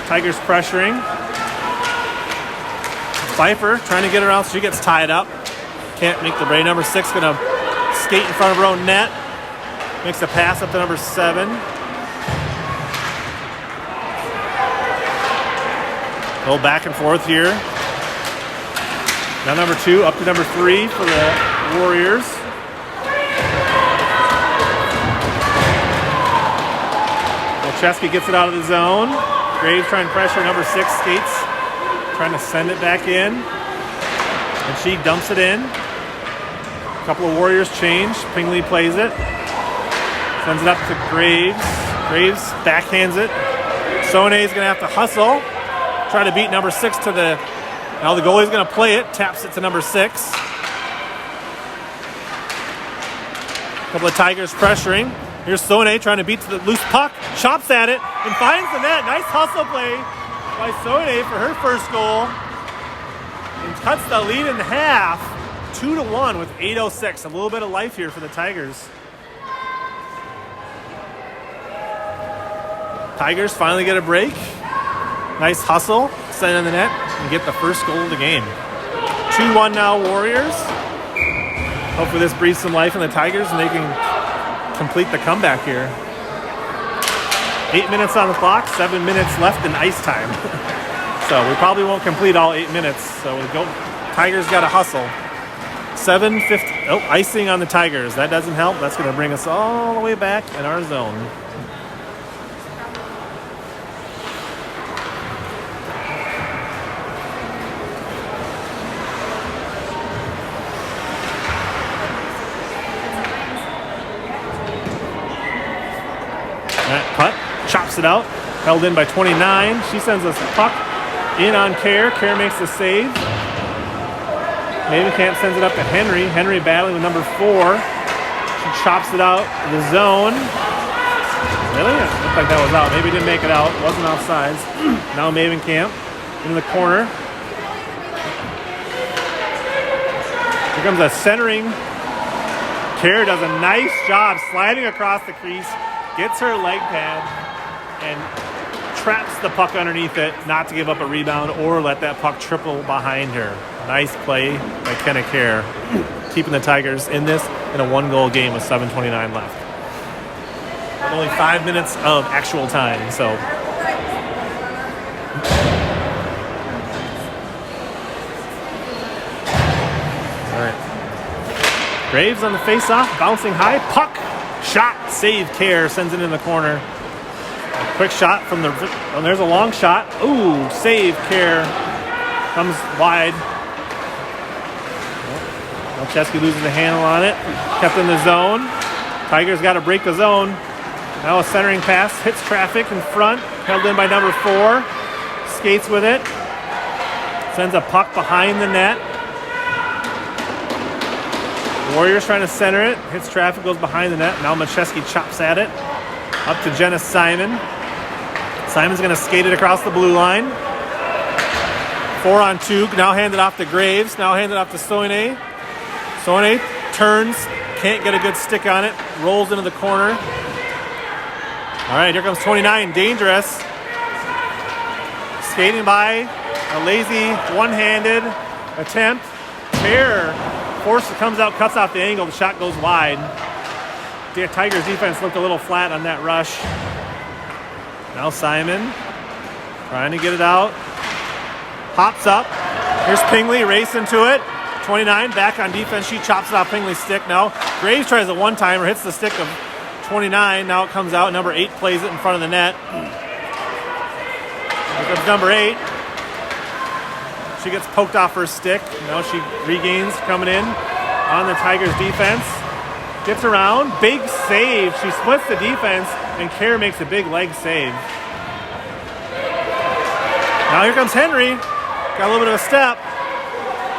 Tigers pressuring. Pfeiffer trying to get her out so she gets tied up. Can't make the break. Number 6 going to skate in front of her own net. Makes a pass up to number 7. A little back and forth here. Now number 2 up to number 3 for the Warriors. Melcheski gets it out of the zone. Graves trying to pressure. Number 6 skates. Trying to send it back in. And she dumps it in. A couple of Warriors change. Pingley plays it. Sends it up to Graves. Graves backhands it. Sone is going to have to hustle. Try to beat number 6 to the... Now the goalie's going to play it. Taps it to number 6. A couple of Tigers pressuring. Here's Sone trying to beat to the loose puck. Chops at it and finds the net. Nice hustle play by Sone for her first goal. And cuts the lead in half. 2-1 with 8:06. A little bit of life here for the Tigers. Tigers finally get a break. Nice hustle. Send in the net and get the first goal of the game. 2-1 now Warriors. Hopefully this breathes some life in the Tigers and they can complete the comeback here. 8 minutes on the clock, 7 minutes left in ice time. So we probably won't complete all 8 minutes. So we go. Tigers got to hustle. 7:50. Oh, icing on the Tigers. That doesn't help. That's going to bring us all the way back in our zone. Putt, chops it out, held in by 29. She sends us the puck in on Kerr. Kerr makes the save. Mavenkamp sends it up to Henry. Henry battling with number 4. She chops it out in the zone. Really? It looked like that was out. Maybe didn't make it out. Wasn't offsides. Now Mavenkamp in the corner. Here comes a centering. Kerr does a nice job sliding across the crease. Gets her leg pad and traps the puck underneath it, not to give up a rebound or let that puck triple behind her. Nice play by Kenna Kerr, keeping the Tigers in this in a 1-goal game with 7:29 left. With only 5 minutes of actual time, so. All right. Graves on the face-off, bouncing high, puck. Shot, save, Kerr, sends it in the corner. A quick shot from the... Oh, there's a long shot. Ooh, save, Kerr. Comes wide. Melcheski loses the handle on it. Kept in the zone. Tigers got to break the zone. Now a centering pass. Hits traffic in front. Held in by number 4. Skates with it. Sends a puck behind the net. Warriors trying to center it. Hits traffic, goes behind the net. Now Melcheski chops at it. Up to Jenna Simon. Simon's going to skate it across the blue line. 4-on-2. Now handed off to Graves. Now handed off to Sone. Sone turns. Can't get a good stick on it. Rolls into the corner. All right, here comes 29. Dangerous. Skating by. A lazy one-handed attempt. Kerr. Force comes out, cuts off the angle. The shot goes wide. The Tigers defense looked a little flat on that rush. Now Simon trying to get it out. Hops up. Here's Pingley, race into it. 29 back on defense. She chops it off Pingley's stick now. Graves tries a one-timer, hits the stick of 29. Now it comes out. Number 8 plays it in front of the net. Here comes number 8. She gets poked off her stick. Now she regains coming in on the Tigers defense. Gets around. Big save. She splits the defense, and Kerr makes a big leg save. Now here comes Henry. Got a little bit of a step.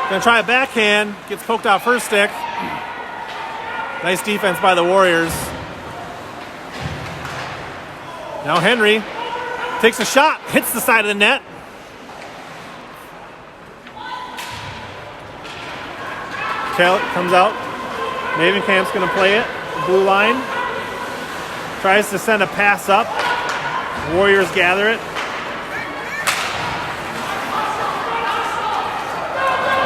Gonna try a backhand. Gets poked off her stick. Nice defense by the Warriors. Now Henry takes a shot. Hits the side of the net. comes out. Mavencamp's going to play it. Blue line. Tries to send a pass up. Warriors gather it.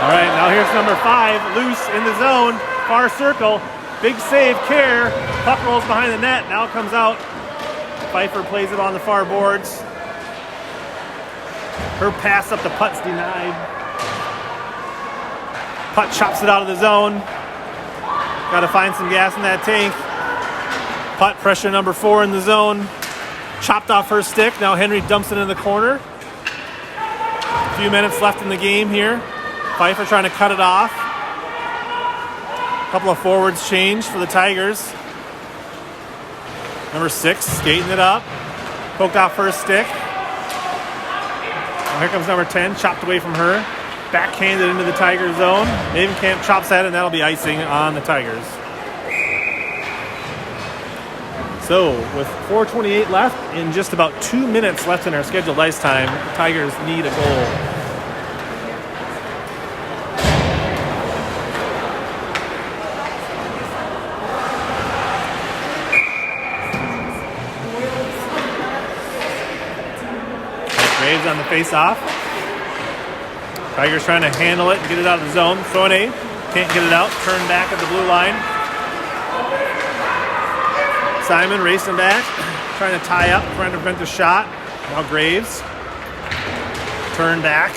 All right, now here's number 5. Loose in the zone. Far circle. Big save, Care. Puck rolls behind the net. Now it comes out. Pfeiffer plays it on the far boards. Her pass up the putt's denied. Putt chops it out of the zone. Got to find some gas in that tank. Putt pressure number 4 in the zone. Chopped off her stick. Now Henry dumps it in the corner. A few minutes left in the game here. Pfeiffer trying to cut it off. A couple of forwards change for the Tigers. Number 6 skating it up. Poked off her stick. Now here comes number 10, chopped away from her. Backhanded into the Tiger zone. Mavenkamp chops at it, and that'll be icing on the Tigers. So, with 4:28 left and just about 2 minutes left in our scheduled ice time, the Tigers need a goal. Graves on the face-off. Tigers trying to handle it and get it out of the zone. Soine can't get it out. Turn back at the blue line. Simon racing back, trying to tie up, trying to prevent the shot. Now Graves. Turn back.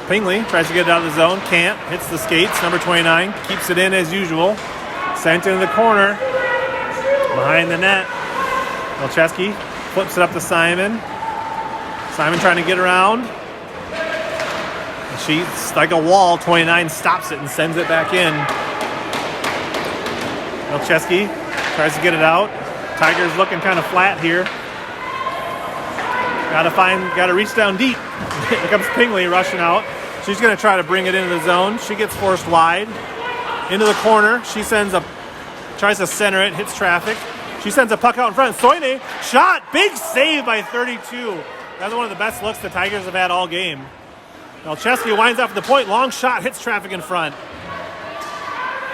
Pingley tries to get it out of the zone. Can't. Hits the skates. Number 29 keeps it in as usual. Sent into the corner. Behind the net. Milcheski flips it up to Simon. Simon trying to get around. She's like a wall. 29 stops it and sends it back in. Milcheski tries to get it out. Tigers looking kind of flat here. Got to reach down deep. Here comes Pingley rushing out. She's going to try to bring it into the zone. She gets forced wide. Into the corner. She tries to center it, hits traffic. She sends a puck out in front. Soine, shot, big save by 32. That's one of the best looks the Tigers have had all game. Milcheski winds up at the point. Long shot, hits traffic in front.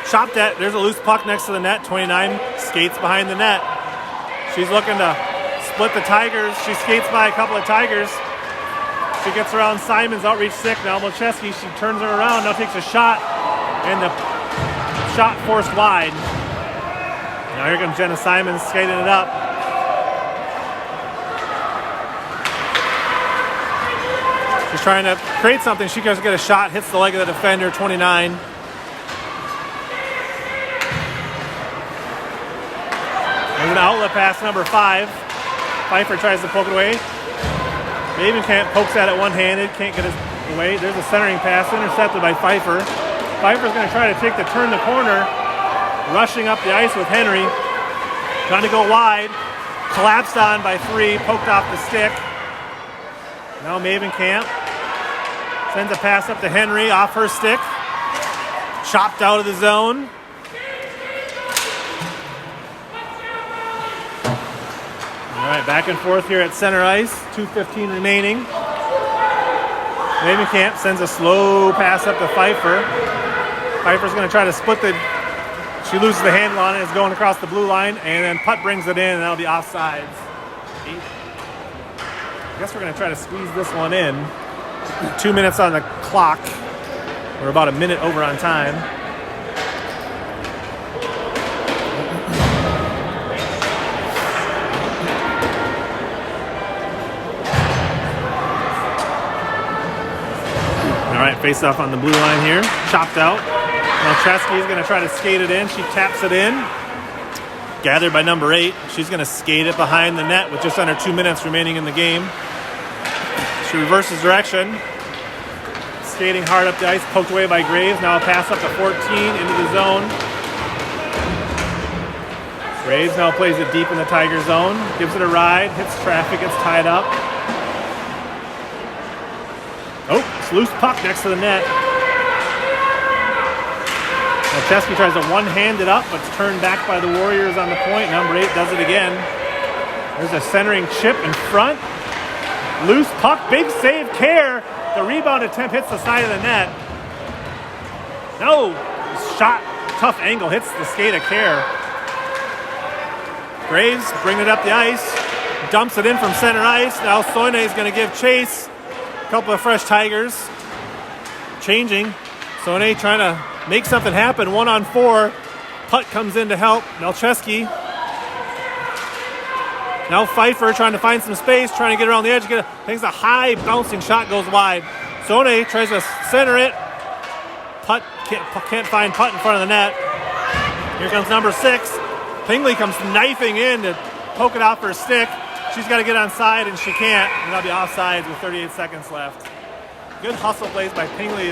Chopped at. There's a loose puck next to the net. 29 skates behind the net. She's looking to split the Tigers. She skates by a couple of Tigers. She gets around Simon's outreach stick. Now Milcheski, she turns her around. Now takes a shot. And the shot forced wide. Now here comes Jenna Simons skating it up. She's trying to create something. She goes to get a shot, hits the leg of the defender, 29. There's an outlet pass, number 5. Pfeiffer tries to poke it away. Mavenkamp pokes at it one-handed, can't get it away. There's a centering pass, intercepted by Pfeiffer. Pfeiffer's going to try to turn the corner, rushing up the ice with Henry. Trying to go wide. Collapsed on by 3, poked off the stick. Now Mavenkamp sends a pass up to Henry, off her stick. Chopped out of the zone. All right, back and forth here at center ice. 2:15 remaining. Mavenkamp sends a slow pass up to Pfeiffer. Pfeiffer's going to try to split the... She loses the handle on it. It's going across the blue line, and then Putt brings it in, and that'll be offsides. I guess we're going to try to squeeze this one in. 2 minutes on the clock. We're about a minute over on time. All right, face off on the blue line here. Chopped out. Milcheski is going to try to skate it in. She taps it in. Gathered by number 8. She's going to skate it behind the net with just under 2 minutes remaining in the game. She reverses direction. Skating hard up the ice, poked away by Graves. Now a pass up to 14 into the zone. Graves now plays it deep in the Tiger zone. Gives it a ride, hits traffic, gets tied up. Oh, it's loose puck next to the net. Milcheski tries to one-hand it up, but it's turned back by the Warriors on the point. Number 8 does it again. There's a centering chip in front. Loose puck, big save, Care. The rebound attempt hits the side of the net. No, shot, tough angle, hits the skate of Care. Graves bringing it up the ice, dumps it in from center ice. Now Soine is going to give chase. A couple of fresh Tigers changing. Soine trying to make something happen. 1-on-4. Putt comes in to help. Melcheski. Now Pfeiffer trying to find some space, trying to get around the edge. Thinks a high bouncing shot goes wide. Soine tries to center it. Putt can't find Putt in front of the net. Here comes number 6. Pingley comes knifing in to poke it out for a stick. She's got to get on side, and she can't. And that'll be offsides with 38 seconds left. Good hustle plays by Pingley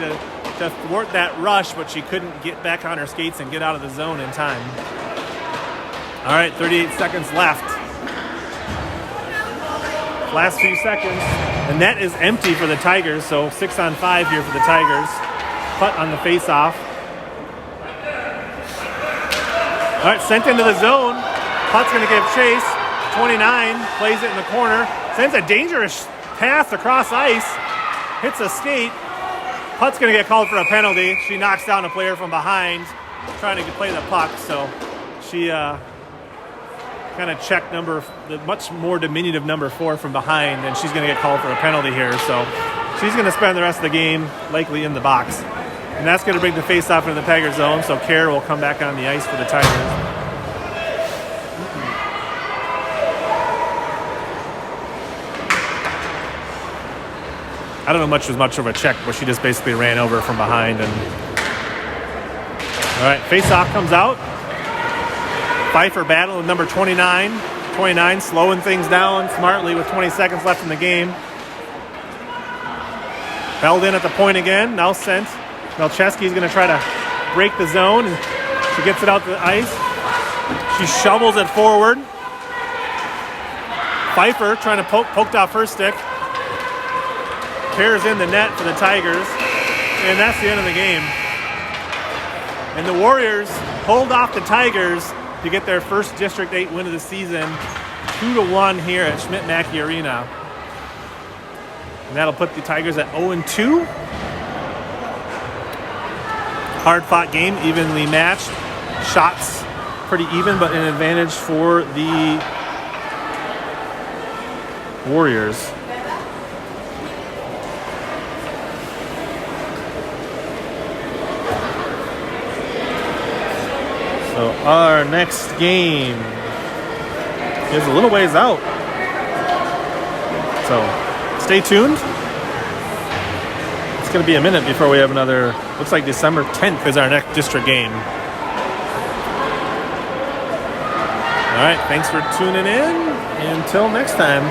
to thwart that rush, but she couldn't get back on her skates and get out of the zone in time. All right, 38 seconds left. Last few seconds. The net is empty for the Tigers, so 6-on-5 here for the Tigers. Putt on the face-off. All right, sent into the zone. Putt's going to give chase. 29 plays it in the corner. Sends a dangerous pass across ice. Hits a skate. Putt's going to get called for a penalty. She knocks down a player from behind trying to play the puck. So she kind of checked the much more diminutive number 4 from behind, and she's going to get called for a penalty here. So she's going to spend the rest of the game likely in the box. And that's going to bring the face-off into the Tiger zone, so Kerr will come back on the ice for the Tigers. I don't know much was much of a check, but she just basically ran over from behind. And all right, face-off comes out. Pfeiffer battle with number 29. 29 slowing things down smartly with 20 seconds left in the game. Held in at the point again, now sent. Melcheski's going to try to break the zone, and she gets it out to the ice. She shovels it forward. Pfeiffer trying to poked off her stick. Cares in the net for the Tigers, and that's the end of the game. And the Warriors hold off the Tigers to get their first District 8 win of the season, 2-1 here at Schmidt-Mackey Arena. And that'll put the Tigers at 0-2. Hard-fought game, evenly matched. Shots pretty even, but an advantage for the Warriors. So our next game is a little ways out. So stay tuned. It's going to be a minute before we have another. Looks like December 10th is our next district game. All right, thanks for tuning in. Until next time.